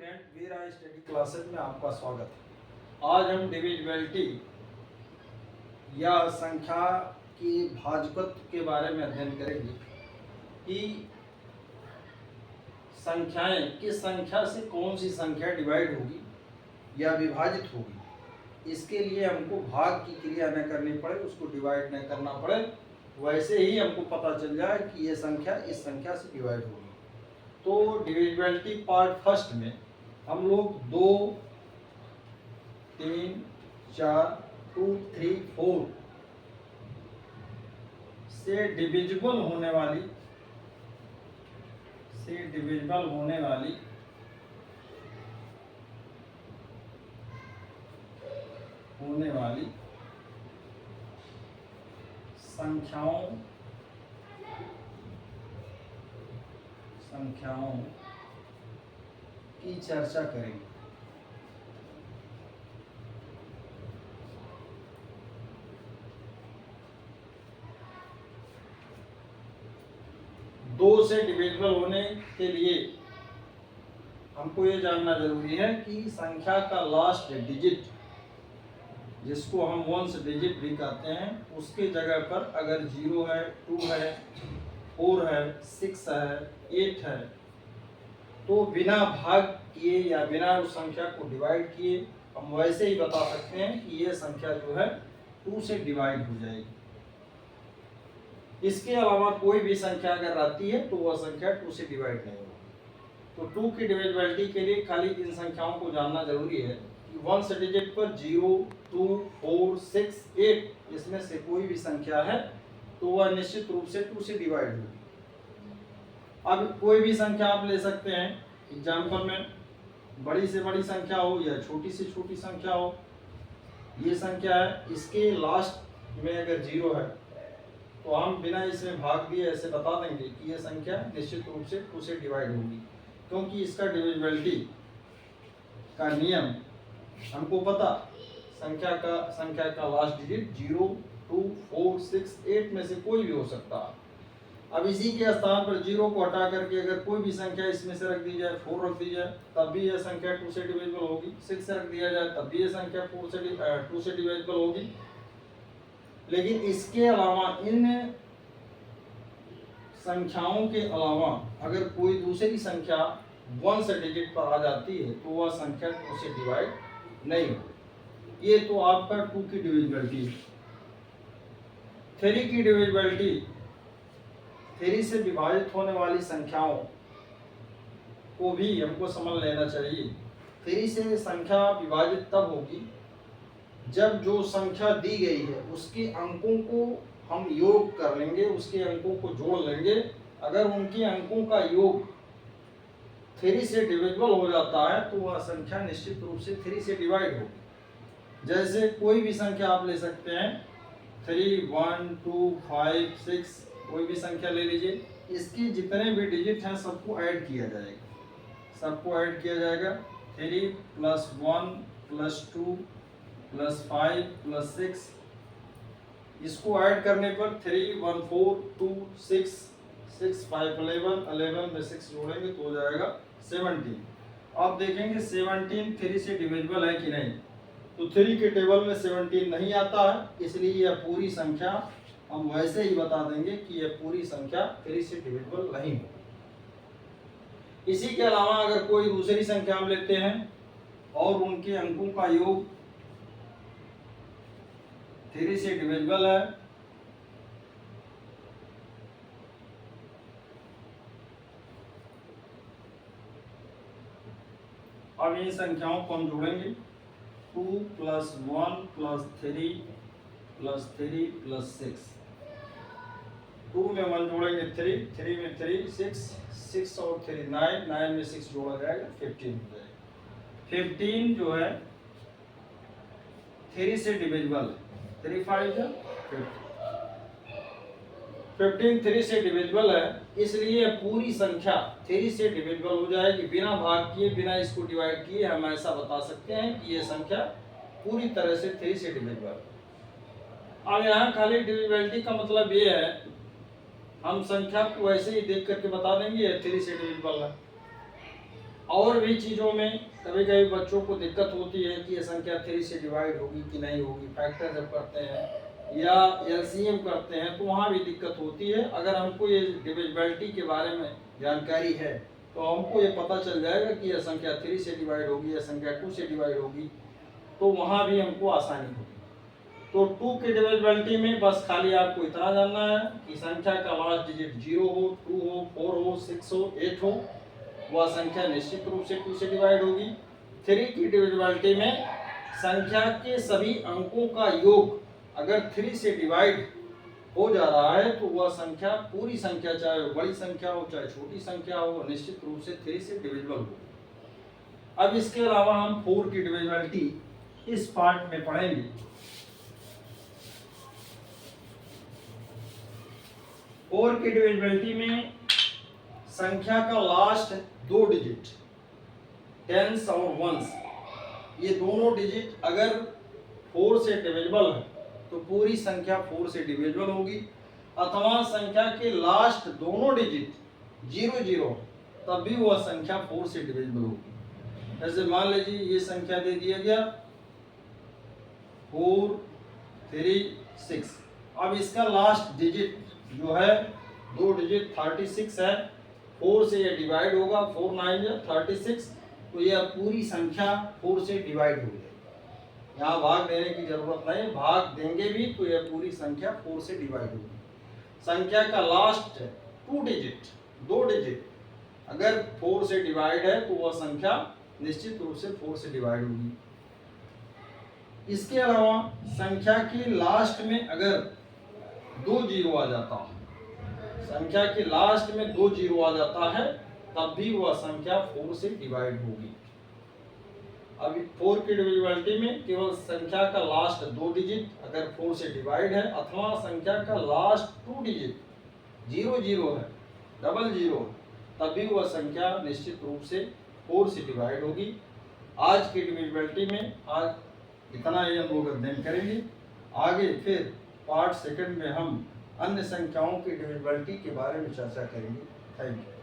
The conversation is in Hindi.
स्टूडेंट, वीरा स्टडी क्लासेस में आपका स्वागत है। आज हम डिविजिबिलिटी या संख्या के भाजकत्व के बारे में अध्ययन करेंगे कि संख्याएं किस संख्या से कौन सी संख्या डिवाइड होगी या विभाजित होगी। इसके लिए हमको भाग की क्रिया न करनी पड़े, उसको डिवाइड न करना पड़े, वैसे ही हमको पता चल जाए कि ये संख्या इस संख्या से डिवाइड होगी। तो डिविजिबिलिटी पार्ट फर्स्ट में हम लोग 2, 3, 4, 2, 3, 4 से डिविजिबल होने वाली संख्याओं की चर्चा करेंगे। दो से डिविजिबल होने के लिए हमको ये जानना जरूरी है कि संख्या का लास्ट डिजिट, जिसको हम वंस डिजिट भी कहते हैं, उसके जगह पर अगर 0 है, 2 है, 4 है, 6 है, 8 है, तो biना भाग किए या बिना उस संख्या को डिवाइड किए हम वैसे ही बता सकते हैं कि ये संख्या जो है 2 से डिवाइड हो जाएगी। इसके अलावा कोई भी संख्या अगर रहती है तो वह संख्या 2 से डिवाइड नहीं होगी। तो 2 की डिविजिबिलिटी के लिए खाली इन संख्याओं को जानना जरूरी है कि वंस डिजिट पर 0, 2, 4, 6, 8 इसमें से कोई भी संख्या है तो वह निश्चित रूप से 2 से डिवाइड होगी। अब कोई भी संख्या आप ले सकते हैं, एग्जाम्पल में बड़ी से बड़ी संख्या हो या छोटी से छोटी संख्या हो। ये संख्या है, इसके लास्ट में अगर 0 है तो हम बिना इसमें भाग दिए ऐसे बता देंगे कि ये संख्या निश्चित रूप से 2 से डिवाइड होगी, क्योंकि इसका डिविजिबिलिटी का नियम हमको पता, संख्या का लास्ट डिजिट 0, 2, 4, 6, 8 में से कोई भी हो सकता है। अब इसी के स्थान पर 0 को हटा करके अगर कोई भी संख्या इसमें से रख दी जाए, 4 रख दी जाए, तब भी यह संख्या 2 से डिविजिबल होगी। 6 रख दिया जाए तब भी यह संख्या 2 से डिविजिबल होगी। लेकिन इसके अलावा इन संख्याओं के अलावा अगर कोई दूसरी संख्या 1 से डिजिट पर आ जाती है तो वह संख्या 2 से डिवाइड नहीं होगी। ये तो आपका 2 की डिविजिबिलिटी है। 3 की डिविजिबिलिटी, 3 से विभाजित होने वाली संख्याओं को भी हमको समझ लेना चाहिए। 3 से संख्या विभाजित तब होगी जब जो संख्या दी गई है उसके अंकों को हम योग कर लेंगे, उसके अंकों को जोड़ लेंगे। अगर उनके अंकों का योग 3 से डिविजिबल हो जाता है तो वह संख्या निश्चित रूप से 3 से डिवाइड होगी। जैसे कोई भी संख्या आप ले सकते हैं, 3, 1, 2, 5, 6, कोई भी संख्या ले लीजिए। इसके जितने भी डिजिट हैं सबको ऐड किया जाएगा। 3 + 1 + 2 + 5 + 6, इसको ऐड करने पर 3, 1, 4, 2, 6, 6, 5, 11 में 6 जोड़ेंगे तो हो जाएगा 17। आप देखेंगे 17 3 से डिविजिबल है कि नहीं, तो 3 के टेबल में 17 नहीं आता है, इसलिए यह पूरी संख्या हम वैसे ही बता देंगे कि यह पूरी संख्या 3 से डिविजिबल नहीं है। इसी के अलावा अगर कोई दूसरी संख्या हम लेते हैं और उनके अंकों का योग 3 से डिविजिबल है, अब इन संख्याओं को हम जोड़ेंगे। 2 + 1 + 3 + 3 + 6, 2 में 1 जोड़ेंगे 3, 3 में 3, 6, 6 और 3 9, 9 में 6 जोड़ा जाएगा 15 हो जाएगा। 15 जो है 3 से डिविजिबल है, 3 5 है 15 3 से डिविजिबल है, इसलिए पूरी संख्या 3 से डिविजिबल हो जाएगी। बिना भाग किए, बिना इसको डिवाइड किए हम ऐसा बता सकते हैं कि ये संख्या पूरी तरह से 3 से डिविजिबल है। अब यहाँ खाली डिविजिबिलिटी का मतलब ये है, हम संख्या को वैसे ही देख करके बता देंगे 3 से डिविजिबल है। और भी चीज़ों में कभी कभी बच्चों को दिक्कत होती है कि ये संख्या 3 से डिवाइड होगी कि नहीं होगी, फैक्टर जब करते हैं या एलसीएम करते हैं तो वहाँ भी दिक्कत होती है। अगर हमको ये डिविजिबिलिटी के बारे में जानकारी है तो हमको ये पता चल जाएगा कि यह संख्या 3 से डिवाइड होगी या संख्या 2 से डिवाइड होगी, तो वहाँ भी हमको आसानी होगी। तो 2 की डिविजिबिलिटी में बस खाली आपको इतना जानना है कि संख्या का लास्ट डिजिट 0 हो, 2 हो, 4 हो, 6 हो, 8 हो, वह संख्या निश्चित रूप से 2 से डिवाइड होगी। 3 की डिविजिबिलिटी में संख्या के सभी अंकों का योग अगर 3 से डिवाइड हो जा रहा है तो वह संख्या, पूरी संख्या, चाहे वो बड़ी संख्या हो चाहे छोटी संख्या हो, निश्चित रूप से 3 से डिविजिबल हो। अब इसके अलावा हम 4 की डिविजिबिलिटी इस पार्ट में पढ़ेंगे। 4 की डिविजिबिलिटी में संख्या का लास्ट 2 डिजिट, टेंस और वंस, ये दोनों डिजिट अगर 4 से डिविजिबल है तो पूरी संख्या 4 से डिविजिबल होगी, अथवा संख्या के लास्ट दोनों डिजिट 0 0 तब भी वह संख्या 4 से डिविजिबल होगी। जैसे मान लीजिए ये संख्या दे दिया गया 4 3 6, अब इसका लास्ट डिजिट जो है 2 डिजिट 36 है, 4 से ये डिवाइड होगा, 4 9 या 36, तो यह पूरी संख्या 4 से डिवाइड हो जाएगी। यहाँ भाग देने की जरूरत नहीं, भाग देंगे भी तो यह पूरी संख्या 4 से डिवाइड होगी। संख्या का लास्ट 2 डिजिट, 2 डिजिट अगर 4 से डिवाइड है तो वह संख्या निश्चित रूप से 4 से डिवाइड होगी। इसके अलावा संख्या के लास्ट में अगर 2 जीरो आ जाता है, संख्या के लास्ट में 2 जीरो आ जाता है तब भी वह संख्या 4 से डिवाइड होगी। अभी 4 की डिविजिबिलिटी में केवल संख्या का लास्ट 2 डिजिट अगर 4 से डिवाइड है, अथवा संख्या का लास्ट 2 डिजिट 0 0 है, 0 0 तब भी वह संख्या निश्चित रूप से 4 से डिवाइड होगी। आज की डिविजिबिलिटी में आज इतना ही हम लोग अध्ययन करेंगे। आगे फिर पार्ट सेकंड में हम अन्य संख्याओं की डिविजिबिलिटी के बारे में चर्चा करेंगे। Thank you.